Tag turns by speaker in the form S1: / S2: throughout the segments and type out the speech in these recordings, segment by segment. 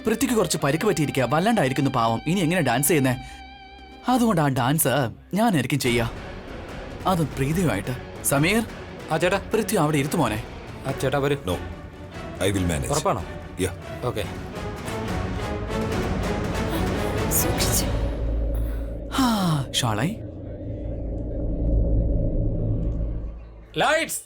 S1: പൃഥ്വിക്ക് കുറച്ച് പരിക്ക് പറ്റിയിരിക്കുക, വല്ലാണ്ടായിരിക്കുന്നു പാവം. ഇനി എങ്ങനെ ഡാൻസ് ചെയ്യുന്നേ? അതുകൊണ്ട് ആ ഡാൻസ് ഞാനായിരിക്കും ചെയ്യാ, അതും പ്രീതിയുമായിട്ട്. സമീർ,
S2: ആ ചേട്ടാ.
S1: പൃഥ്വി അവിടെ ഇരുത്തു മോനെ.
S2: ആ ചേട്ടാ വരൂ.
S3: No, I will manage.
S2: ഉറപ്പാണോ?
S3: യാ.
S2: ഓക്കെ.
S1: ഷാളായി
S2: ലൈറ്റ്സ്.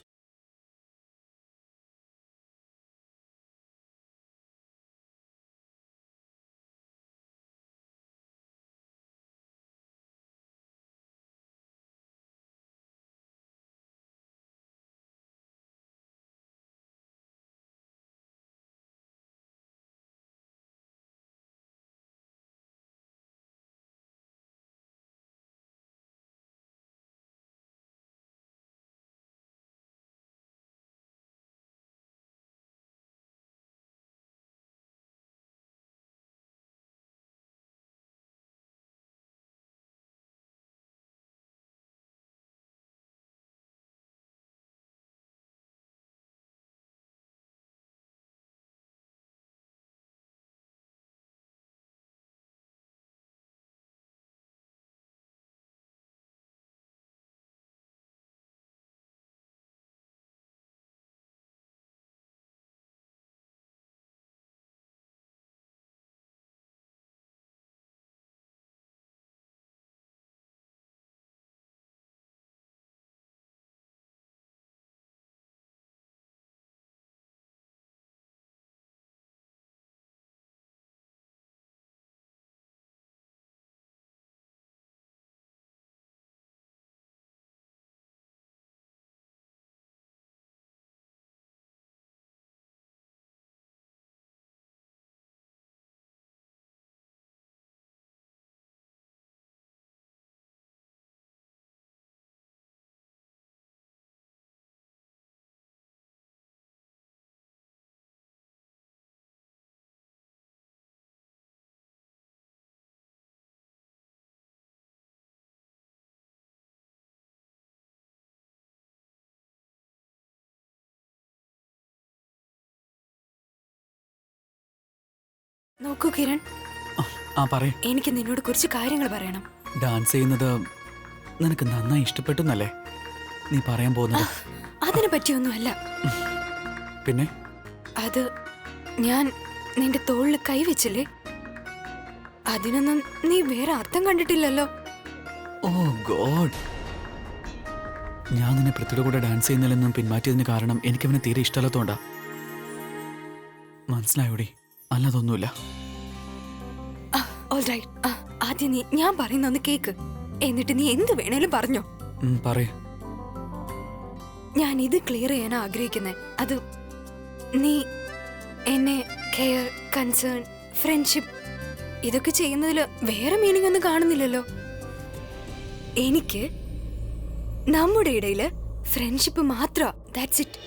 S4: നോക്കൂ കിരൺ,
S1: പറയ്.
S4: എനിക്ക് നിന്നോട് കുറച്ച് കാര്യങ്ങൾ പറയണം.
S1: ഡാൻസ് ചെയ്യുന്നത് നിനക്ക് നന്നായി ഇഷ്ടപ്പെട്ടു എന്നല്ലേ നീ പറയാൻ പോകുന്നത്?
S4: അതിനെ പറ്റിയൊന്നുമല്ല.
S1: പിന്നെ
S4: അത് ഞാൻ നിന്റെ തോളിൽ കൈവച്ചില്ലേ, അതിനൊന്നും നീ വേറെ അർത്ഥം കണ്ടിട്ടില്ലല്ലോ.
S1: ഓ ഗോഡ്, ഞാൻ നിന്നെ പൃഥ്വിയുടെ കൂടെ ഡാൻസ് ചെയ്യുന്നില്ലെന്നും പിന്മാറ്റിയതിന് കാരണം എനിക്കവനെ തീരെ ഇഷ്ടമല്ലാത്തോണ്ടാ. മനസ്സിലായോടി? അല്ലാതൊന്നുമില്ല.
S4: ആദ്യം നീ ഞാൻ പറയുന്നൊന്ന് കേക്ക്, എന്നിട്ട് നീ എന്ത് വേണേലും പറഞ്ഞോ.
S1: പറയ്.
S4: ഞാൻ ഇത് ക്ലിയർ ചെയ്യാനാ ആഗ്രഹിക്കുന്നേ. അത് നീ എന്നെ കെയർ, കൺസേൺ, ഫ്രണ്ട്ഷിപ്പ് ഇതൊക്കെ ചെയ്യുന്നതിൽ വേറെ മീനിങ് ഒന്നും കാണുന്നില്ലല്ലോ. എനിക്ക് നമ്മുടെ ഇടയില് ഫ്രണ്ട്ഷിപ്പ് മാത്രം. That's it.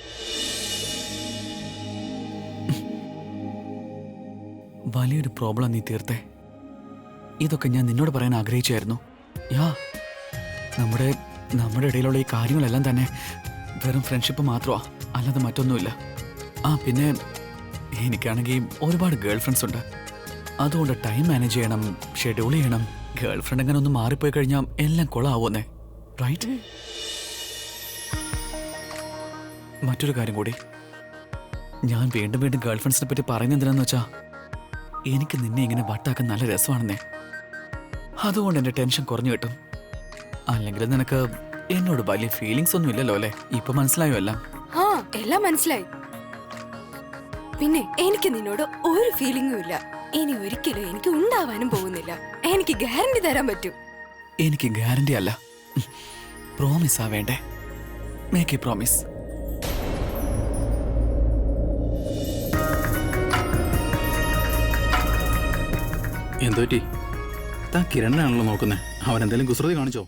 S1: വലിയൊരു പ്രോബ്ലം നീ തീർത്തേ. ഇതൊക്കെ ഞാൻ നിന്നോട് പറയാൻ ആഗ്രഹിച്ചായിരുന്നു. നമ്മുടെ ഇടയിലുള്ള ഈ കാര്യങ്ങളെല്ലാം തന്നെ വെറും ഫ്രണ്ട്ഷിപ്പ് മാത്രമാ, അല്ലാതെ മറ്റൊന്നുമില്ല. പിന്നെ എനിക്കാണെങ്കിൽ ഒരുപാട് ഗേൾ ഫ്രണ്ട്സ് ഉണ്ട്. അതുകൊണ്ട് ടൈം മാനേജ് ചെയ്യണം, ഷെഡ്യൂൾ ചെയ്യണം. ഗേൾ ഫ്രണ്ട് എങ്ങനെ ഒന്ന് മാറിപ്പോയി കഴിഞ്ഞാൽ എല്ലാം കൊളാവുന്നേ, റൈറ്റ്? മറ്റൊരു കാര്യം കൂടി, ഞാൻ വീണ്ടും വീണ്ടും ഗേൾ ഫ്രണ്ട്സിനെ പറ്റി പറയുന്നത് എന്തിനാന്ന് വെച്ചാ, എനിക്ക് നിന്നെ ഇങ്ങനെ വട്ടാക്കാൻ നല്ല രസമാണെന്നേ. അതുകൊണ്ട് എന്റെ ടെൻഷൻ കുറഞ്ഞു കിട്ടും. അല്ലെങ്കിൽ നിനക്ക് എന്നോട് വലിയ ഫീലിങ്സ് ഒന്നും ഇല്ലല്ലോ അല്ലേ? ഇപ്പൊ മനസ്സിലായോ എല്ലാം?
S4: എല്ലാം മനസ്സിലായി. പിന്നെ എനിക്ക് നിന്നോട് ഒരു ഫീലിംഗും ഇല്ല, ഇനി ഒരിക്കലും എനിക്ക് ഉണ്ടാവാനും പോകുന്നില്ല. എനിക്ക് ഗ്യാരണ്ടി തരാൻ പറ്റും.
S1: എനിക്ക് ഗ്യാരണ്ടി അല്ല, പ്രോമിസാ വേണ്ടേ. Make a promise.
S5: എന്തോറ്റി? താൻ കിരണിനാണല്ലോ നോക്കുന്നത്. അവൻ എന്തെങ്കിലും കുസൃതി കാണിച്ചോ?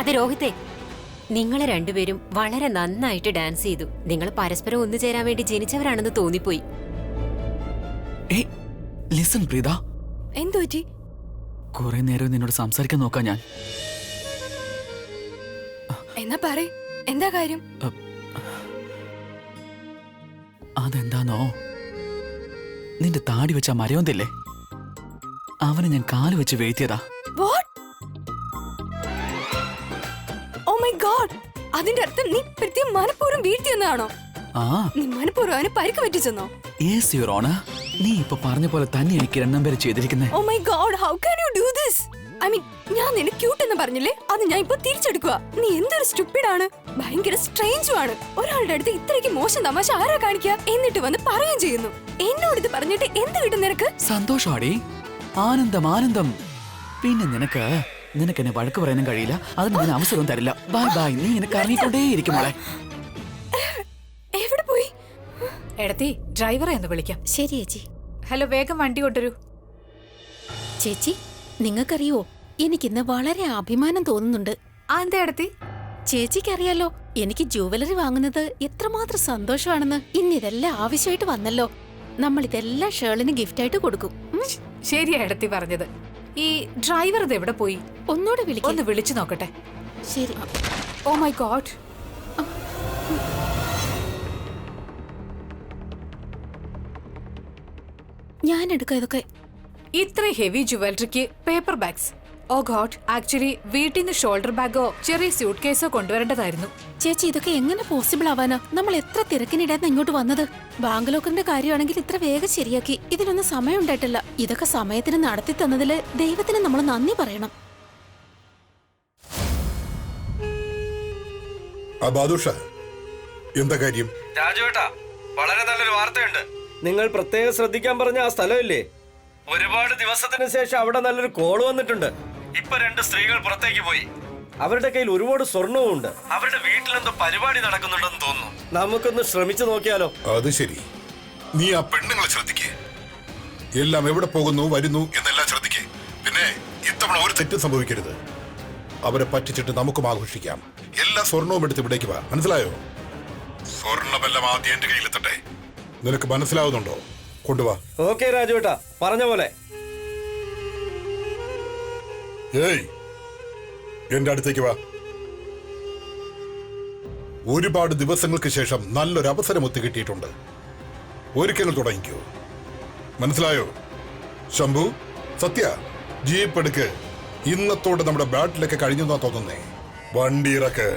S2: അത് രോഹിത്തെ, നിങ്ങൾ രണ്ടുപേരും വളരെ നന്നായിട്ട് ഡാൻസ് ചെയ്തു. നിങ്ങൾ പരസ്പരം ഒന്നു ചേരാൻ വേണ്ടി ജനിച്ചവരാണെന്ന് തോന്നിപ്പോയി.
S1: ഏയ് ലിസൺ പ്രീത,
S4: എന്തു പറ്റി?
S1: കുറെ നേരം നിന്നോട് സംസാരിക്കാൻ നോക്കാം ഞാൻ.
S4: എന്നാ പറയ്, എന്താ കാര്യം?
S1: അതെന്താന്നോ, നിന്റെ താടി വെച്ച മരയോന്തില്ലേ, അവനെ ഞാൻ കാല് വെച്ച് വീഴ്ത്തിയതാ.
S4: What? Oh my God! അതിന്റെ അർത്ഥം നീ പ്രത്യേകം മനഃപൂർവ്വം വീഴ്ത്തിയെന്നാണോ?
S1: ആ
S4: നീ മനഃപൂർവ്വം അവന് പരിക്ക് പറ്റിച്ചെന്നോ?
S1: യെസ് യുവർ ഓണർ, നീ ഇപ്പൊ പറഞ്ഞ പോലെ തന്നെ എനിക്ക് 2 പേര് ചെയ്തിരിക്കുന്നേ.
S4: Oh my God! How can you do this? I mean, ഞാൻ നിന്നെ ക്യൂട്ട് എന്ന് പറഞ്ഞില്ലേ, അത് ഞാൻ ഇപ്പൊ തിരിച്ചെടുക്കുക. നീ എന്തൊരു സ്റ്റുപ്പിഡ് ആണ്, ഭയങ്കര സ്ട്രേഞ്ചും ആണ്. ഒരാളുടെ അടുത്ത് ഇത്രയ്ക്ക് മോശം തമാശ ആരാ കാണിക്കുക? എന്നിട്ട് വന്ന് പറയുകയും ചെയ്യുന്നു. എന്നോട് ഇത് പറഞ്ഞിട്ട് എന്ത് കിട്ടും നിനക്ക്?
S1: സന്തോഷാടി, ആനന്ദം ആനന്ദം. പിന്നെ നിനക്ക് എന്നെ വഴക്ക് പറയാനും കഴിയില്ല, അതിന് ഞാൻ അവസരവും തരില്ല. ബൈ ബൈ, നീ എനിക്ക് ഇറങ്ങിക്കൊണ്ടേയിരിക്കും മോളെ.
S4: എവിടെ പോയി?
S6: എടത്തി, ഡ്രൈവറെ ഒന്ന് വിളിക്കാം.
S7: ശരി ചേച്ചി.
S6: ഹലോ, വേഗം വണ്ടി കൊണ്ടുവരൂ.
S7: ചേച്ചി, നിങ്ങൾക്കറിയോ, എനിക്കിന്ന് വളരെ അഭിമാനം തോന്നുന്നുണ്ട്.
S6: എന്താ എടത്തി?
S7: ചേച്ചിക്കറിയാലോ, എനിക്ക് ജുവലറി വാങ്ങുന്നത് എത്രമാത്രം സന്തോഷമാണെന്ന്. ഇന്നിതെല്ലാം ആവശ്യമായിട്ട് വന്നല്ലോ. നമ്മൾ ഇതെല്ലാം ഷേളിന് ഗിഫ്റ്റായിട്ട് കൊടുക്കും.
S6: ശരിയാ എടത്തി പറഞ്ഞത്. ഈ ഡ്രൈവർ ഇത് എവിടെ പോയി?
S7: ഒന്നുകൂടെ വിളിക്കാം.
S6: ഒന്ന് വിളിച്ചു നോക്കട്ടെ.
S7: ശരി.
S6: ഓ മൈ ഗോഡ്,
S7: ഞാൻ എടുക്കാം ഇതൊക്കെ.
S6: ഇത്ര ഹെവി ജുവലറിക്ക് പേപ്പർ ബാഗ്സ്. ഓ ഗോഡ്, ആക്ച്വലി വീട്ടിൽ നിന്ന് ഷോൾഡർ ബാഗോ ചെറിയ സ്യൂട്ട് കേസോ കൊണ്ടുവരേണ്ടതായിരുന്നു.
S7: ചേച്ചി, ഇതൊക്കെ എങ്ങനെ പോസിബിൾ ആവാനാ? നമ്മൾ എത്ര തിരക്കിനിടന്ന് ഇങ്ങോട്ട് വന്നത്. ബാങ്ക് ലോക്കറിന്റെ കാര്യമാണെങ്കിൽ ഇത്ര വേഗം ശരിയാക്കി. ഇതിനൊന്നും സമയം ഉണ്ടായിട്ടില്ല. ഇതൊക്കെ സമയത്തിന് നടത്തി തന്നതില് ദൈവത്തിന് നമ്മൾ നന്ദി പറയണം.
S8: എന്താ കാര്യം?
S9: രാജുവേട്ടാ, വളരെ നല്ലൊരു വാർത്തയുണ്ട്.
S10: നിങ്ങൾ പ്രത്യേകം ശ്രദ്ധിക്കാൻ പറഞ്ഞ ആ സ്ഥലമില്ലേ?
S9: ഒരുപാട് ദിവസത്തിന്
S10: ശേഷം അവിടെ നല്ലൊരു കോള് വന്നിട്ടുണ്ട്.
S9: ഇപ്പൊ 2 സ്ത്രീകൾ പുറത്തേക്ക് പോയി.
S10: അവരുടെ കയ്യിൽ ഒരുപാട് സ്വർണവും ഉണ്ട്.
S9: അവരുടെ വീട്ടിലെന്തോ പരിപാടി നടക്കുന്നുണ്ടെന്ന് തോന്നുന്നു.
S10: നമുക്കൊന്ന് ശ്രമിച്ചു നോക്കിയാലോ?
S8: അത് ശരി, നീ ആ പെണ്ണുങ്ങളെ ശ്രദ്ധിക്കേ. എല്ലാം എവിടെ പോകുന്നു വരുന്നു എന്നെല്ലാം ശ്രദ്ധിക്കേ. പിന്നെ ഇത്തവണ ഒരു തെറ്റും സംഭവിക്കരുത്. അവരെ പറ്റിച്ചിട്ട് നമുക്കും ആഘോഷിക്കാം. എല്ലാ സ്വർണവും എടുത്ത് ഇവിടേക്ക് വാ, മനസ്സിലായോ? സ്വർണ്ണമെല്ലാം ആദ്യം എന്റെ കയ്യിലെത്തട്ടെ. നിനക്ക് മനസ്സിലാവുന്നുണ്ടോ? കൊണ്ടുവാ.
S10: ഓക്കെ രാജുവേട്ടാ, പറഞ്ഞ പോലെ.
S8: ഏയ്, എന്റെ അടുത്തേക്ക് വാ. ഒരുപാട് ദിവസങ്ങൾക്ക് ശേഷം നല്ലൊരു അവസരം ഒത്തുകിട്ടിയിട്ടുണ്ട്. ഒരുക്കങ്ങൾ തുടങ്ങിക്കോ, മനസ്സിലായോ? ശംഭു, സത്യ, ജീപ്പ് എടുക്ക്. ഇന്നത്തോടെ നമ്മുടെ ബാറ്റിലൊക്കെ കഴിഞ്ഞെന്നാ തോന്നുന്നേ. വണ്ടി ഇറക്ക്.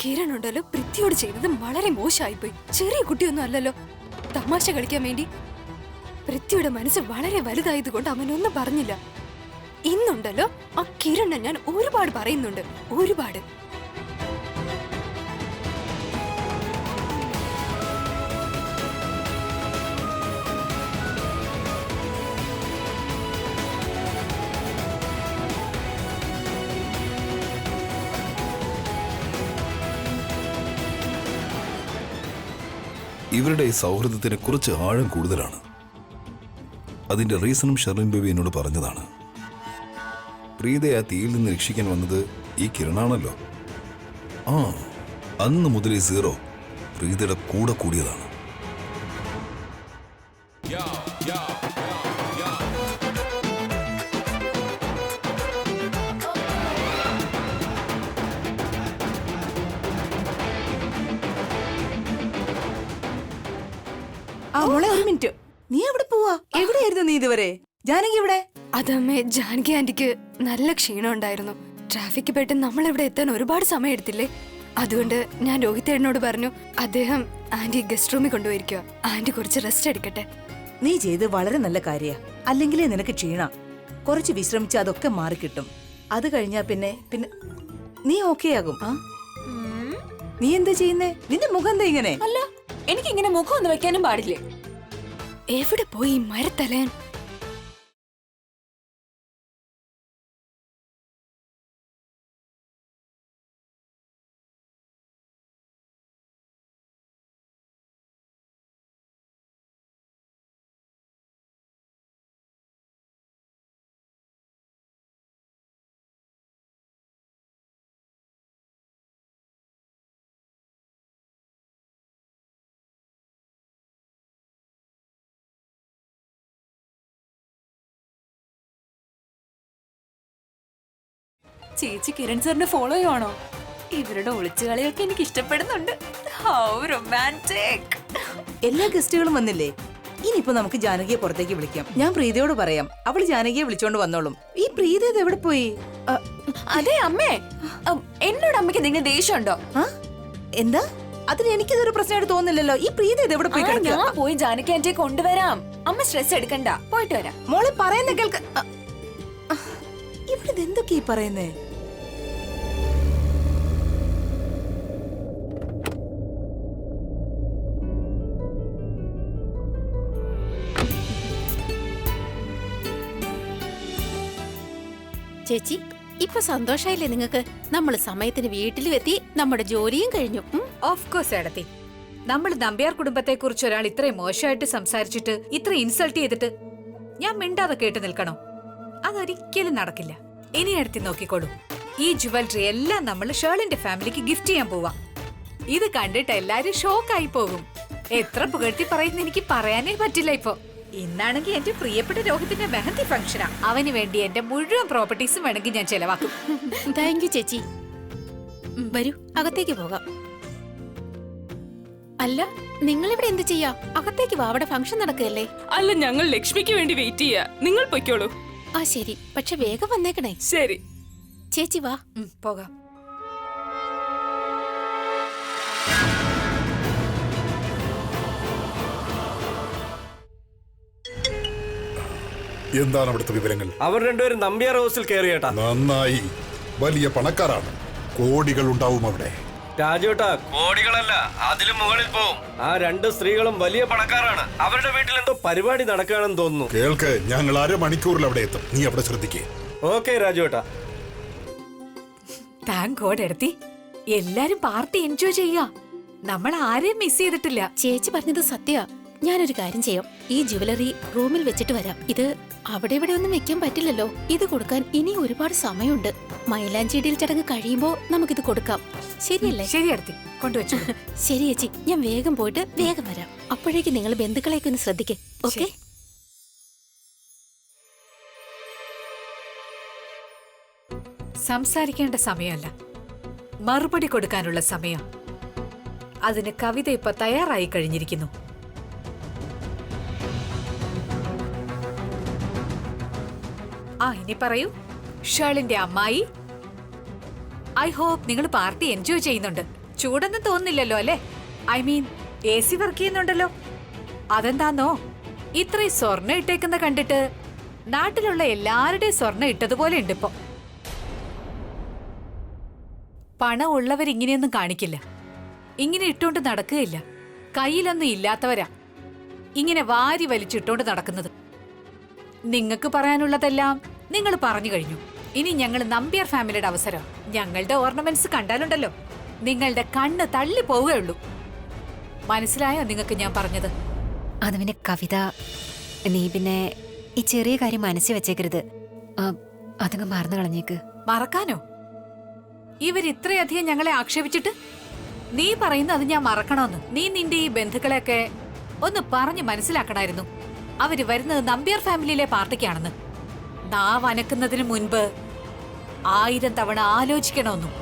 S4: കിരൺ ഉണ്ടല്ലോ, പൃഥ്വിയോട് ചെയ്യുന്നത് വളരെ മോശമായിപ്പോയി. ചെറിയ കുട്ടിയൊന്നും അല്ലല്ലോ, തമാശ കളിക്കാൻ വേണ്ടി. പൃഥ്വിയുടെ മനസ്സ് വളരെ വലുതായതുകൊണ്ട് അവനൊന്നും പറഞ്ഞില്ല. ഇന്നുണ്ടല്ലോ, ആ കിരണിനെ ഞാൻ ഒരുപാട് പറയുന്നുണ്ട്, ഒരുപാട്.
S3: ഇവരുടെ ഈ സൗഹൃദത്തിന് കുറച്ച് ആഴം കൂടുതലാണ്. അതിന്റെ റീസണും ഷെർലിൻ ബേബി എന്നോട് പറഞ്ഞതാണ്. പ്രീതയെ ആ തീയിൽ നിന്ന് രക്ഷിക്കാൻ വന്നത് ഈ കിരണാണല്ലോ. ആ, അന്ന് മുതൽ ഈ സീറോ പ്രീതയുടെ കൂടെ കൂടിയതാണ്.
S11: മോളെ, ഒരു മിനിറ്റ്. നീ എവിടെ പോവാ? എവിടെയായിരുന്നു നീ ഇതുവരെ? ജാനകി ഇവിടെ?
S4: അതമ്മേ, ജാനകി ആന്റിക്ക് നല്ല ക്ഷീണം ഉണ്ടായിരുന്നു. ട്രാഫിക് പെട്ട് നമ്മൾ ഇവിടെ എത്താൻ ഒരുപാട് സമയം എടുത്തില്ലേ. അതുകൊണ്ട് ഞാൻ രോഹിതേട്ടനോട് പറഞ്ഞു, അദ്ദേഹം ആന്റി ഗസ്റ്റ് റൂമിൽ കൊണ്ടുപോയിരിക്കുക. ആന്റി കുറച്ച് റെസ്റ്റ് എടുക്കട്ടെ.
S11: നീ ചെയ്ത് വളരെ നല്ല കാര്യ. അല്ലെങ്കിലേ നിനക്ക് ക്ഷീണ. കുറച്ച് വിശ്രമിച്ച് അതൊക്കെ മാറിക്കിട്ടും. അത് കഴിഞ്ഞാ പിന്നെ പിന്നെ നീ ഓക്കെ ആകും. നീ എന്താ ചെയ്യുന്നേ? നിന്റെ മുഖം എന്താ ഇങ്ങനെ?
S7: അല്ല,
S12: എനിക്ക് ഇങ്ങനെ മുഖം ഒന്ന് വെക്കാനും പാടില്ലേ?
S4: എവിടെ പോയി ഈ മരത്തലയൻ?
S12: ചേച്ചി കിരൺ സാറിനെ ഫോളോ ചെയ്യുവാണോ? ഇവരുടെ ഒളിച്ചുകളിയൊക്കെ എനിക്ക് ഇഷ്ടപ്പെടുന്നുണ്ട്. How romantic.
S11: എല്ലാ ഗസ്റ്റുകളും വന്നില്ലേ? ഇനിയിപ്പോ നമുക്ക് ജാനകിയെ പുറത്തേക്ക് വിളിക്കാം. ഞാൻ പ്രീതയോട് പറയാം, അവള് ജാനകിയെ വിളിച്ചോണ്ട് വന്നോളും. ഈ പ്രീത ഇത് എവിടെ പോയി?
S12: അതെ അമ്മേ, എന്നോട് അമ്മയ്ക്ക് നിങ്ങൾ ദേഷ്യമുണ്ടോ?
S11: എന്താ? അതിന് എനിക്കിതൊരു പ്രശ്നമായിട്ട് തോന്നില്ലല്ലോ. ഈ പ്രീത ഇത് എവിടെ പോയി കിടക്കുക?
S12: ഞാൻ പോയി ജാനകി ആന്റിയെ കൊണ്ടുവരാം. അമ്മ സ്ട്രെസ് എടുക്കണ്ട, പോയിട്ട് വരാം.
S11: മോളെ പറയുന്ന കേൾക്ക്. ഇവിടെ എന്തൊക്കെയാ ഈ പറയുന്നേ?
S7: ചേച്ചി, ഇപ്പൊ സന്തോഷായില്ലേ നിങ്ങൾക്ക്? നമ്മൾ സമയത്തിന് വീട്ടിലും എത്തി, നമ്മുടെ ജോലിയും കഴിഞ്ഞു.
S6: ഓഫ് കോഴ്സ് ഏടത്തി. നമ്മൾ നമ്പ്യാർ കുടുംബത്തെ കുറിച്ച് ഒരാൾ ഇത്രയും മോശമായിട്ട് സംസാരിച്ചിട്ട്, ഇത്ര ഇൻസൾട്ട് ചെയ്തിട്ട് ഞാൻ മിണ്ടാതെ കേട്ട് നിൽക്കണോ? അതൊരിക്കലും നടക്കില്ല. ഇനി എടുത്തി നോക്കിക്കോളൂ, ഈ ജുവലറി എല്ലാം നമ്മൾ ഷേളിന്റെ ഫാമിലിക്ക് ഗിഫ്റ്റ് ചെയ്യാൻ പോവാ. ഇത് കണ്ടിട്ട് എല്ലാരും ഷോക്കായി പോകും. എത്ര പുകഴ്ത്തി പറയുന്ന എനിക്ക് പറയാനേ പറ്റില്ല ഇപ്പൊ. ഇന്നാണെങ്കിൽ എന്റെ പ്രിയപ്പെട്ട രോഹിത്തിന്റെ മെഹന്തി ഫംഗ്ഷനാ. അവന് വേണ്ടി എന്റെ മുഴുവൻ പ്രോപ്പർട്ടീസും വേണമെങ്കിൽ ഞാൻ ചെലവാക്കും.
S7: താങ്ക് യു ചേച്ചി. വരൂ, അകത്തേക്ക് പോകാം. അല്ല, നിങ്ങളിവിടെ എന്ത് ചെയ്യാ? അകത്തേക്ക് വാ, അവിടെ ഫംഗ്ഷൻ നടക്കുകയല്ലേ.
S12: അല്ല, ഞങ്ങൾ ലക്ഷ്മിക്ക് വേണ്ടി വെയിറ്റ് ചെയ്യാ. നിങ്ങൾ പൊയ്ക്കോളൂ.
S7: ആ ശരി, പക്ഷെ വേഗം വന്നേക്കണേ.
S12: ശരി
S7: ചേച്ചി വാ.
S6: പോകാം.
S8: എന്താണ് അവിടുത്തെ വിവരങ്ങൾ?
S10: അവർ രണ്ടുപേരും നമ്പ്യാർ ഹൗസിൽ കയറി കേട്ടാ.
S8: നന്നായി. വലിയ പണക്കാരാണ്, കോടികൾ ഉണ്ടാവും അവിടെ.
S10: രാജുവേട്ടാ,
S9: കോടികളല്ല, അതിലും മുകളിൽ പോവും.
S10: ആ രണ്ട് സ്ത്രീകളും വലിയ പണക്കാരാണ്. അവരുടെ വീട്ടിൽ എന്തോ പരിപാടി നടക്കുകയാണെന്ന് തോന്നുന്നു.
S8: കേൾക്ക്, ഞങ്ങൾ അരമണിക്കൂറിൽ അവിടെ എത്തും. നീ അവിടെ ശ്രദ്ധിക്കേ.
S10: ഓക്കെ രാജുവേട്ടാ.
S6: താങ്ക് ഗോഡ് എടുത്തി. എല്ലാരും പാർട്ടി എൻജോയ് ചെയ്യാ. നമ്മൾ ആരെയും മിസ് ചെയ്തിട്ടില്ല.
S7: ചേച്ചി പറഞ്ഞത് സത്യ. ഞാനൊരു കാര്യം ചെയ്യാം, ഈ ജുവലറി റൂമിൽ വെച്ചിട്ട് വരാം. ഇത് അവിടെ ഇവിടെ ഒന്നും വെക്കാൻ പറ്റില്ലല്ലോ. ഇത് കൊടുക്കാൻ ഇനി ഒരുപാട് സമയമുണ്ട്. മൈലാഞ്ചിടിയിൽ ചടങ്ങ് കഴിയുമ്പോ നമുക്കിത് കൊടുക്കാം. ശരിയല്ലേ?
S6: ശരി എടുത്തി, കൊണ്ടുവച്ചു.
S7: ശരി ചേച്ചി, ഞാൻ വേഗം പോയിട്ട് വേഗം വരാം. അപ്പോഴേക്ക് നിങ്ങൾ ബന്ധുക്കളെയൊക്കെ ഒന്ന് ശ്രദ്ധിക്കേ. ഓക്കെ?
S6: സംസാരിക്കേണ്ട സമയമല്ല, മറുപടി കൊടുക്കാനുള്ള സമയം. അതിന് കവിത ഇപ്പൊ തയ്യാറായി കഴിഞ്ഞിരിക്കുന്നു. ആ, ഇനി പറയൂ. ഷേളിന്റെ അമ്മായി, ഐ ഹോപ്പ് നിങ്ങൾ പാർട്ടി എൻജോയ് ചെയ്യുന്നുണ്ട്. ചൂടൊന്നും തോന്നുന്നില്ലല്ലോ അല്ലേ? ഐ മീൻ, AC വർക്ക് ചെയ്യുന്നുണ്ടല്ലോ. അതെന്താന്നോ, ഇത്രയും സ്വർണ്ണം ഇട്ടേക്കുന്ന കണ്ടിട്ട് നാട്ടിലുള്ള എല്ലാവരുടെയും സ്വർണ്ണം ഇട്ടതുപോലെ ഉണ്ട് ഇപ്പൊ. പണം ഉള്ളവരിങ്ങനെയൊന്നും കാണിക്കില്ല. ഇങ്ങനെ ഇട്ടോണ്ട് നടക്കുകയില്ല. കയ്യിലൊന്നും ഇല്ലാത്തവരാ ഇങ്ങനെ വാരി വലിച്ചിട്ടോണ്ട് നടക്കുന്നത്. നിങ്ങൾക്ക് പറയാനുള്ളതെല്ലാം നിങ്ങൾ പറഞ്ഞു കഴിഞ്ഞു. ഇനി ഞങ്ങൾ നമ്പ്യാർ ഫാമിലിയുടെ അവസരം. ഞങ്ങളുടെ ഓർണമെന്റ്സ് കണ്ടാലുണ്ടല്ലോ, നിങ്ങളുടെ കണ്ണ് തള്ളി പോവുകയുള്ളൂ. മനസ്സിലായോ നിങ്ങൾക്ക് ഞാൻ പറഞ്ഞത്?
S2: അത് പിന്നെ കവിത, നീ പിന്നെ ഈ ചെറിയ കാര്യം മനസ്സിൽ വെച്ചേക്കരുത്. അതങ്ങ് മറന്നു കളഞ്ഞേക്ക്.
S6: മറക്കാനോ? ഇവരിത്രയധികം ഞങ്ങളെ ആക്ഷേപിച്ചിട്ട് നീ പറയുന്നത് അത് ഞാൻ മറക്കണമെന്ന്? നീ നിന്റെ ഈ ബന്ധുക്കളെയൊക്കെ ഒന്ന് പറഞ്ഞ് മനസ്സിലാക്കണമായിരുന്നു. അവര് വരുന്നത് നമ്പ്യാർ ഫാമിലിയിലെ പാർട്ടിക്കാണെന്ന്. നാവ് അനക്കുന്നതിന് മുൻപ് 1000 തവണ ആലോചിക്കണമെന്നും.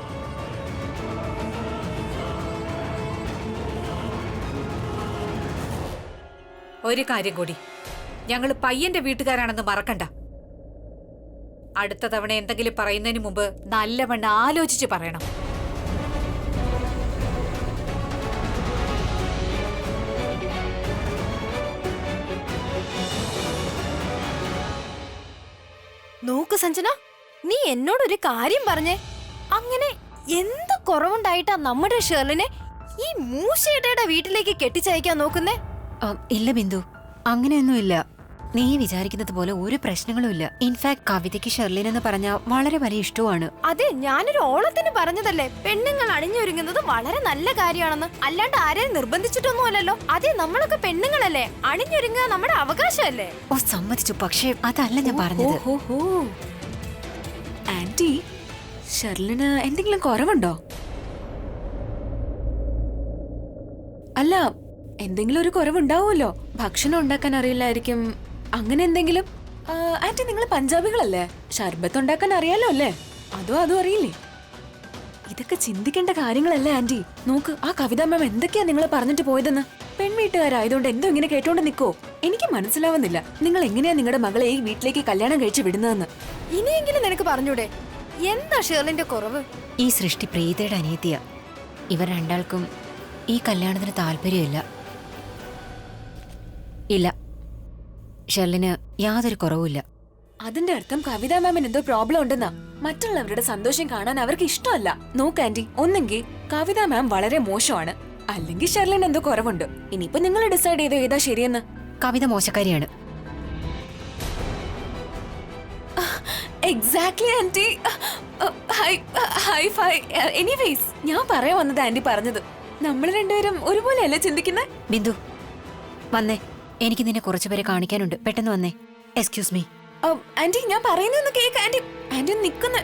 S6: ഒരു കാര്യം കൂടി, ഞങ്ങൾ പയ്യന്റെ വീട്ടുകാരാണെന്ന് മറക്കണ്ട. അടുത്ത തവണ എന്തെങ്കിലും പറയുന്നതിന് മുമ്പ് നല്ലവണ്ണം ആലോചിച്ച് പറയണം.
S12: നോക്ക് സഞ്ജന, നീ എന്നോടൊരു കാര്യം പറഞ്ഞേ. അങ്ങനെ എന്ത് കുറവുണ്ടായിട്ടാ നമ്മുടെ ഷേർലിനെ
S4: ഈ മൂശേട്ടയുടെ വീട്ടിലേക്ക് കെട്ടിച്ചയക്കാൻ നോക്കുന്നേ?
S2: ഇല്ല ബിന്ദു, അങ്ങനെയൊന്നുമില്ല. നീ വിചാരിക്കുന്നത് പോലെ ഒരു പ്രശ്നങ്ങളും ഇല്ല. ഇൻഫാക്ട് കവിതയ്ക്ക് ഷെർലിൻ എന്ന് പറഞ്ഞാൽ വളരെ വലിയ ഇഷ്ടമാണ്.
S4: അതെ, ഞാനൊരു ഓളത്തിന് പറഞ്ഞതല്ലേ പെണ്ണുങ്ങൾ അണിഞ്ഞൊരുങ്ങുന്നത് വളരെ നല്ല കാര്യമാണെന്ന്. അല്ലാണ്ട് ആരെയും നിർബന്ധിച്ചിട്ടൊന്നും അല്ലല്ലോ. അതെ, നമ്മളൊക്കെ പെണ്ണുങ്ങളല്ലേ, അണിഞ്ഞൊരുങ്ങുക നമ്മുടെ അവകാശമല്ലേ.
S2: ഓ സമ്മതിച്ചു, പക്ഷേ അതല്ല ഞാൻ പറഞ്ഞത്.
S12: ആന്റി, ഷെർലിന് എന്തെങ്കിലും കുറവുണ്ടോ? അല്ല, എന്തെങ്കിലും ഒരു കുറവുണ്ടാവുമല്ലോ. ഭക്ഷണം ഉണ്ടാക്കാൻ അറിയില്ലായിരിക്കും, അങ്ങനെ എന്തെങ്കിലും. ആന്റി, നിങ്ങൾ പഞ്ചാബികളല്ലേ, ഷർബത്ത് ഉണ്ടാക്കാൻ അറിയാലോ അല്ലേ? അതും അറിയില്ലേ? ഇതൊക്കെ ചിന്തിക്കേണ്ട കാര്യങ്ങളല്ലേ ആന്റി. നോക്ക്, ആ കവിത മാം എന്തൊക്കെയാ നിങ്ങൾ പറഞ്ഞിട്ട് പോയതെന്ന്. പെൺവീട്ടുകാരായതുകൊണ്ട് എന്തോ ഇങ്ങനെ കേട്ടോണ്ട് നിക്കോ? എനിക്ക് മനസ്സിലാവുന്നില്ല നിങ്ങൾ എങ്ങനെയാ നിങ്ങളുടെ മകളെ ഈ വീട്ടിലേക്ക് കല്യാണം കഴിച്ച് വിടുന്നതെന്ന്.
S4: ഇനിയെങ്കിലും നിനക്ക് പറഞ്ഞൂടെ എന്താ ഷെർലിന്റെ കുറവ്?
S2: ഈ സൃഷ്ടി പ്രീതയുടെ അനിയത്തിയ. ഇവർ രണ്ടാൾക്കും ഈ കല്യാണത്തിന് താല്പര്യമില്ല. ഇല്ല, ഷെർലിന് യാതൊരു കുറവുമില്ല.
S12: അതിന്റെ അർത്ഥം കവിതാ മാമിന് എന്തോ പ്രോബ്ലം ഉണ്ടെന്നാ. മറ്റുള്ളവരുടെ സന്തോഷം കാണാൻ അവർക്ക് ഇഷ്ടമല്ല. നോക്ക് ആന്റി, ഒന്നെങ്കിൽ കവിതാ മാം വളരെ മോശമാണ്, അല്ലെങ്കിൽ ഷെർലിന് എന്തോ കുറവുണ്ട്. ഇനിയിപ്പോ നിങ്ങൾ ഡിസൈഡ് ചെയ്തോ ഏതാ ശരിയെന്ന്.
S2: കവിത മോശക്കാരിയാണ്.
S12: Exactly aunty. എനിവേസ്, ഞാൻ പറയാൻ വന്നത് ആന്റി പറഞ്ഞത്. നമ്മൾ രണ്ടുപേരും ഒരുപോലെയല്ലേ ചിന്തിക്കുന്നേ?
S2: ബിന്ദു വന്നേ, എനിക്ക് നിന്നെ കുറച്ചുപേരെ കാണിക്കാനുണ്ട്. പെട്ടെന്ന് വന്നേ. Excuse me.
S12: ആന്റി, ഞാൻ പറയുന്നൊന്ന് കേക്ക്. ആന്റി ആന്റി നിക്കുന്ന.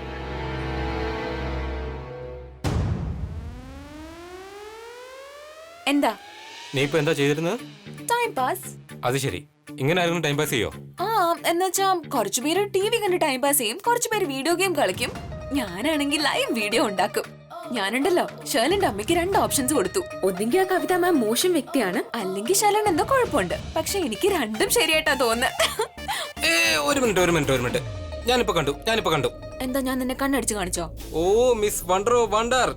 S12: എന്താ
S9: നീ ഇപ്പൊ എന്താ ചെയ്തിരുന്നത്?
S12: Time pass.
S9: അത് ശരി, ഇങ്ങനെ ആയിരുന്നു ടൈം പാസ് ചെയ്യോ?
S12: എന്നുവെച്ചാ കുറച്ചുപേര് TV കണ്ട് ടൈം പാസ് ചെയ്യും, കുറച്ചുപേര് വീഡിയോ ഗെയിം കളിക്കും. ഞാനാണെങ്കിൽ ലൈവ് വീഡിയോ ഉണ്ടാക്കും. ഞാനുണ്ടല്ലോ ഷെർലിന്റെ അമ്മയ്ക്ക് 2 ഓപ്ഷൻസ് കൊടുത്തു. ഒന്നെങ്കിൽ ആ കവിത മാം മോശം വ്യക്തിയാണ്, അല്ലെങ്കിൽ ഷെർലിന് എന്തോ കുഴപ്പമുണ്ട്. പക്ഷെ എനിക്ക് രണ്ടും ശരിയായിട്ടാ തോന്നുന്നത്.
S9: ഒരു മിനിറ്റ്, ഞാനിപ്പോ കണ്ടു.
S12: എന്താ, ഞാൻ നിന്നെ കണ്ണടിച്ച് കാണിച്ചോ?
S9: ഓ മിസ് വണ്ടർ,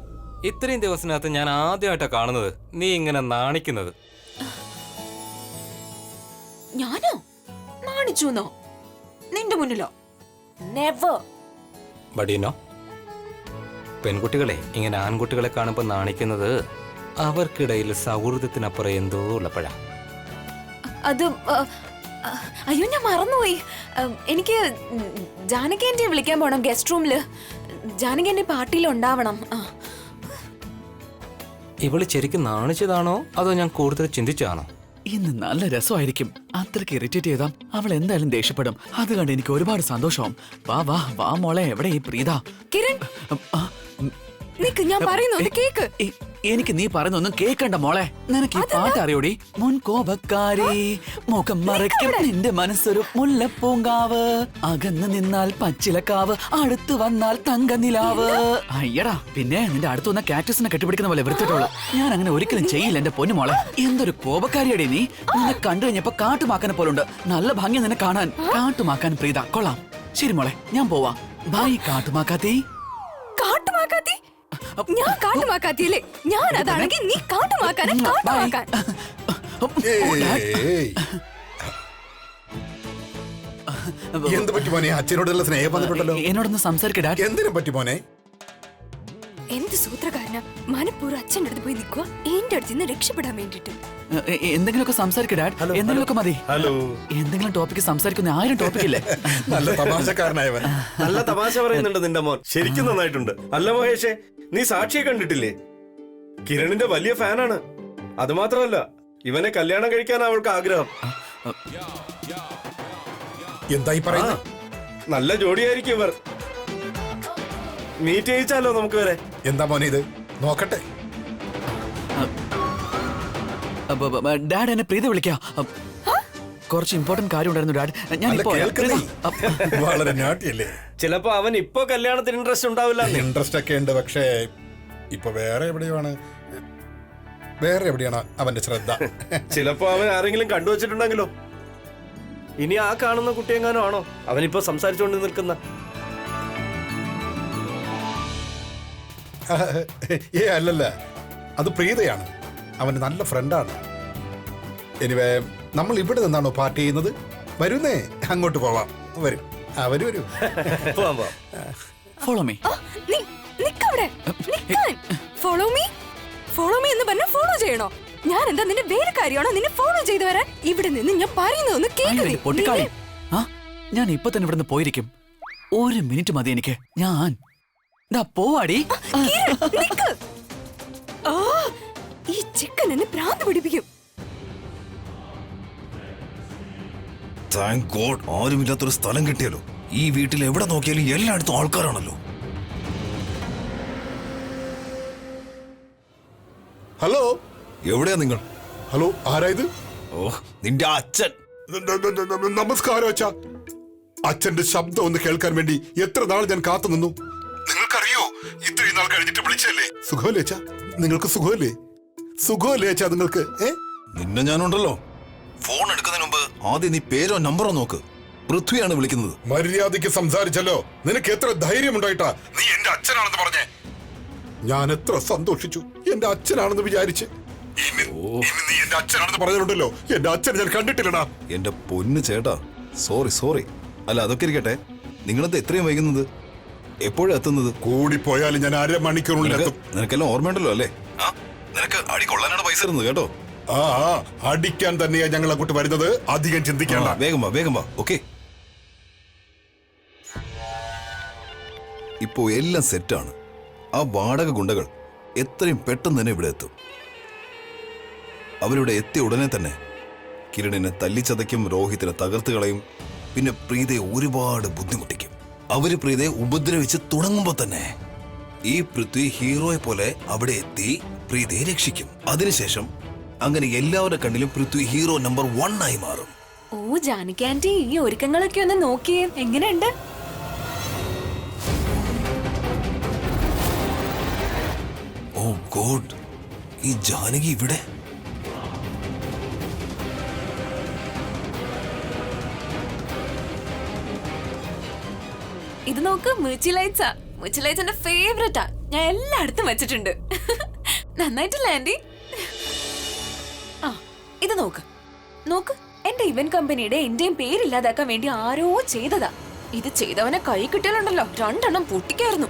S9: ഇത്രയും ദിവസത്തിനകത്ത് ഞാൻ ആദ്യമായിട്ടാ കാണുന്നത് നീ ഇങ്ങനെ നാണിക്കുന്നത്.
S12: ഞാനോ നാണിച്ചുന്നോ? നിന്റെ മുന്നിലോ? നെവർ.
S9: ബഡീനോ, പെൺകുട്ടികളെ ഇങ്ങനെ ആൺകുട്ടികളെ കാണുമ്പോൾ നാണിക്കുന്നത് അവർക്കിടയിൽ സൗഹൃദത്തിനപ്പുറം എന്തോ ഉള്ളപ്പോഴാ.
S12: അത് അയ്യോ, ഞാൻ മറന്നുപോയി. എനിക്ക് ജാനകി ആന്റിയെ വിളിക്കാൻ പോണം ഗസ്റ്റ് റൂമില്. ജാനകി ആന്റി പാർട്ടിയിൽ ഉണ്ടാവണം.
S9: ഇവള് ശരിക്കും നാണിച്ചതാണോ അതോ ഞാൻ കൂടുതൽ ചിന്തിച്ചാണോ?
S1: ഇന്ന് നല്ല രസമായിരിക്കും. അത്രയ്ക്ക് ഇറിറ്റേറ്റ് ചെയ്താൽ അവൾ എന്തായാലും ദേഷ്യപ്പെടും. അത് കണ്ട് എനിക്ക് ഒരുപാട് സന്തോഷവും. വാ മോളെ, എവിടെ ഈ പ്രീത?
S4: കിരൺ, നിക്ക്, ഞാൻ പറയുന്നു കേക്ക്.
S1: എനിക്ക് നീ പറയുന്നൊന്നും കേക്കണ്ട മോളെ. നിനക്ക് ഈ പാട്ട് അറിയോടി? മുൻകോപക്കാരി മുഖം മറയ്ക്കും നിന്റെ മനസ്സൊരു മുല്ലപ്പൂങ്കാവ്, അകന്ന് നിന്നാൽ പച്ചിലക്കാവ്, അടുത്തു വന്നാൽ തങ്കനിലാവ്. അയ്യടാ, പിന്നെ നിന്റെ അടുത്ത് വന്ന കാറ്റസിനെ കെട്ടിപ്പിടിക്കുന്ന പോലെ വൃത്തിട്ടുള്ളൂ. ഞാൻ അങ്ങനെ ഒരിക്കലും ചെയ്യില്ല എന്റെ പൊന്നു മോളെ. എന്തൊരു കോപക്കാരിയടി നീ. നിന്നെ കണ്ടു കഴിഞ്ഞപ്പോ കാട്ടുമാക്കാനെ പോലുണ്ട്. നല്ല ഭംഗി നിന്നെ കാണാൻ. കാട്ടുമാക്കാൻ പ്രീത കൊള്ളാം. ശരി മോളെ, ഞാൻ പോവാം. ബൈ കാട്ടുമാക്കാത്തി.
S4: കാട്ടുമാക്കാത്തി? ഞാൻ കാട്ടുമാക്കാത്തിയല്ലേ? ഞാൻ അതാണെങ്കിൽ നീ കാട്ടുമാക്കാൻ.
S8: എന്ത് പറ്റി മോനെ? അച്ഛനോടുള്ള സ്നേഹം വന്നിട്ടുണ്ടല്ലോ.
S1: എന്നോടൊന്ന് സംസാരിക്കടാ.
S8: എന്തിനും പറ്റി മോനെ?
S4: എന്ത് സൂത്രകാരനാ, മനപ്പൂർവ്വം അച്ഛൻ്റെ അടുത്ത് പോയി നിൽക്കുക എന്റെ അടുത്ത് നിന്ന് രക്ഷപ്പെടാൻ വേണ്ടിട്ട്.
S1: എന്തെങ്കിലുമൊക്കെ സംസാരിക്കടാ. എന്തെങ്കിലുമൊക്കെ മതി.
S10: ഹലോ,
S1: എന്തെങ്കിലും ടോപ്പിക്ക് സംസാരിക്കുന്ന 1000 ടോപ്പിക്കില്ലേ?
S8: നല്ല തമാശക്കാരനായവൻ.
S10: നല്ല തമാശ പറയുന്നുണ്ട് നിന്റെ മോൻ. ശരിക്കും നന്നായിട്ടുണ്ട്. അല്ല മഹേഷേ, നീ സാക്ഷിയെ കണ്ടിട്ടില്ലേ? കിരണിന്റെ വലിയ ഫാനാണ്. അത് മാത്രമല്ല, ഇവനെ കല്യാണം കഴിക്കാൻ അവൾക്ക് ആഗ്രഹം.
S8: എന്തായി പറയുന്നത്?
S10: നല്ല ജോഡിയായിരിക്കും ഇവർ. മീറ്റ് ചെയ്യിച്ചാലോ നമുക്ക് വരെ?
S8: എന്താ മോനെ ഇത്? നോക്കട്ടെ.
S1: ഡാഡ്, എന്നെ പ്രീത വിളിക്കാ. കുറച്ച് ഇമ്പോർട്ടന്റ് കാര്യം ഉണ്ടായിരുന്നു ഡാഡ്. ഞാൻ
S8: അല്ല,
S1: ഇപ്പോ
S8: കേൾക്കുന്നേ. വളരെ നാട്ടിയല്ലേ?
S10: ചിലപ്പോ അവൻ ഇപ്പൊ കല്യാണത്തിന് ഇൻട്രസ്റ്റ് ഉണ്ടാവില്ല.
S8: ഇൻട്രസ്റ്റ് ഒക്കെ ഉണ്ട്, പക്ഷേ ഇപ്പൊ വേറെ എവിടെയാണ് അവന്റെ ശ്രദ്ധ.
S10: ചിലപ്പോ അവൻ ആരെങ്കിലും കണ്ടുവച്ചിട്ടുണ്ടെങ്കിലോ? ഇനി ആ കാണുന്ന കുട്ടിയെങ്ങാനോ ആണോ അവനിപ്പോ സംസാരിച്ചുകൊണ്ട് നിൽക്കുന്ന?
S8: അല്ലല്ല, അത് പ്രീതയാണ്. അവന് നല്ല ഫ്രണ്ടാണ്. എനിവേ, നമ്മൾ ഇവിടെ നിന്നാണോ പാർട്ടി ചെയ്യുന്നത്? വരുന്നേ, അങ്ങോട്ട് പോവാം. വരും, അവര് വരൂ.
S1: Follow me.
S4: ഫോളോ മീ എന്ന് പറഞ്ഞ ഫോളോ ചെയ്യണോ? ഞാൻ എന്താ നിന്റെ വേലക്കാരിയാണോ നിന്നെ ഫോളോ ചെയ്തു വരാൻ? ഇവിടെ നിന്ന് ഞാൻ പറയുന്നതൊന്ന് കേൾക്കണേ.
S1: പൊട്ടിക്കാളി ആ ഞാൻ ഇപ്പൊ തന്നെ ഇവിടുന്ന് പോയിരിക്കും. ഒരു മിനിറ്റ് മതി എനിക്ക്. ഞാൻ പോവാടി.
S4: നിക്ക്. ആ, ഈ ചിക്കൻ എന്നെ ഭ്രാന്ത് പിടിപ്പിക്കും.
S3: താങ്ക് ഗോഡ് ആരുമില്ലാത്തൊരു സ്ഥലം കിട്ടിയല്ലോ. ഈ വീട്ടിൽ എവിടെ നോക്കിയാലും എല്ലായിടത്തും ആൾക്കാരാണല്ലോ.
S8: ഹലോ,
S3: എവിടെയാ നിങ്ങൾ?
S8: ഹലോ, ആരായത്?
S3: ഓ, നിന്റെ അച്ഛൻ.
S8: നമസ്കാരം അച്ഛ. അച്ഛന്റെ ശബ്ദം ഒന്ന് കേൾക്കാൻ വേണ്ടി എത്ര നാൾ ഞാൻ കാത്തു നിന്നു. നിങ്ങൾക്കറിയോ, ഇത്രയും നാൾ കഴിഞ്ഞിട്ട് വിളിച്ചല്ലേ. സുഖമല്ലേ അച്ഛ? നിങ്ങൾക്ക് സുഖമല്ലേ? സുഖമല്ലേ അച്ഛ നിങ്ങൾക്ക്?
S3: നിന്നെ ഞാനുണ്ടല്ലോ. ഫോൺ എടുക്കുന്നതിന് മുമ്പ് ആദ്യം നീ പേരോ നമ്പറോ നോക്ക്. പൃഥ്വിയാണ് വിളിക്കുന്നത്.
S8: മര്യാദയ്ക്ക് സംസാരിച്ചല്ലോ. നിനക്ക് എത്ര ധൈര്യം ഉണ്ടായിട്ടാ നീ എന്റെ അച്ഛനാണെന്ന് പറഞ്ഞേ. ഞാൻ എത്ര സന്തോഷിച്ചു എന്റെ അച്ഛനാണെന്ന് വിചാരിച്ച്. ഇനി നീ എന്റെ അച്ഛനാണെന്ന് പറഞ്ഞിട്ടുണ്ടല്ലോ. എന്റെ അച്ഛനെ ഞാൻ കണ്ടിട്ടില്ലടാ.
S3: എന്റെ പൊന്ന് ചേട്ടാ, സോറി. അല്ല, അതൊക്കെ ഇരിക്കട്ടെ. നിങ്ങളത് എത്രയും വൈകുന്നത്? എപ്പോഴാ എത്തുന്നത്?
S8: കൂടിപ്പോയാലും ഞാൻ 1/2 മണിക്കൂറിനുള്ളിൽ എത്തും.
S3: നിനക്കെല്ലാം ഓർമ്മയുണ്ടല്ലോ അല്ലേ? നിനക്ക് അടി കൊള്ളാനാണ് പൈസ ഇരുന്നത് കേട്ടോ.
S8: ആ, അടിക്കാൻ തന്നെയാ ഞങ്ങൾ അങ്ങോട്ട് വരുന്നത്. അധികം ചിന്തിക്കേണ്ട.
S3: വേഗം വാ. ഓക്കെ, ഇപ്പോ എല്ലാം സെറ്റാണ്. ആ വാടക ഗുണ്ടകൾ എത്രയും പെട്ടെന്ന് തന്നെ ഇവിടെ എത്തും. അവരിവിടെ എത്തിയ ഉടനെ തന്നെ കിരണിനെ തല്ലിച്ചതയ്ക്കും, രോഹിത്തിനെ തകർത്ത് കളയും, പിന്നെ പ്രീതയെ ഒരുപാട് ബുദ്ധിമുട്ടിക്കും. അവര് പ്രീതയെ ഉപദ്രവിച്ച് തുടങ്ങുമ്പോ തന്നെ ഈ പൃഥ്വി ഹീറോയെ പോലെ അവിടെ എത്തി പ്രീതയെ രക്ഷിക്കും. അതിനുശേഷം അങ്ങനെ എല്ലാവരുടെ കണ്ണിലും പൃഥ്വി ഹീറോ നമ്പർ 1 ആയി മാറും.
S12: ഓ ജാനകി ആന്റി, ഈ ഒരുക്കങ്ങളൊക്കെ ഒന്ന് നോക്കിയേ, എങ്ങനെയുണ്ട്?
S3: ഓ ഗോഡ്, ഈ ജാനകി ഇവിടെ?
S12: ഇത് നോക്ക്, മിർച്ചി ലൈറ്റ്സാ. മിർച്ചി ലൈറ്റ്സ് എന്റെ ഫേവറേറ്റാ. ഞാൻ എല്ലായിടത്തും വെച്ചിട്ടുണ്ട്. നന്നായിട്ടില്ല ആന്റി? ആ, ഇത് നോക്ക്. എന്റെ ഇവന്റ് കമ്പനിയുടെ എന്റെയും പേരില്ലാതാക്കാൻ വേണ്ടി ആരോ ചെയ്തതാ. ഇത് ചെയ്തവനെ കൈ കിട്ടിയാലുണ്ടല്ലോ 2 എണ്ണം പൊട്ടിക്കായിരുന്നു.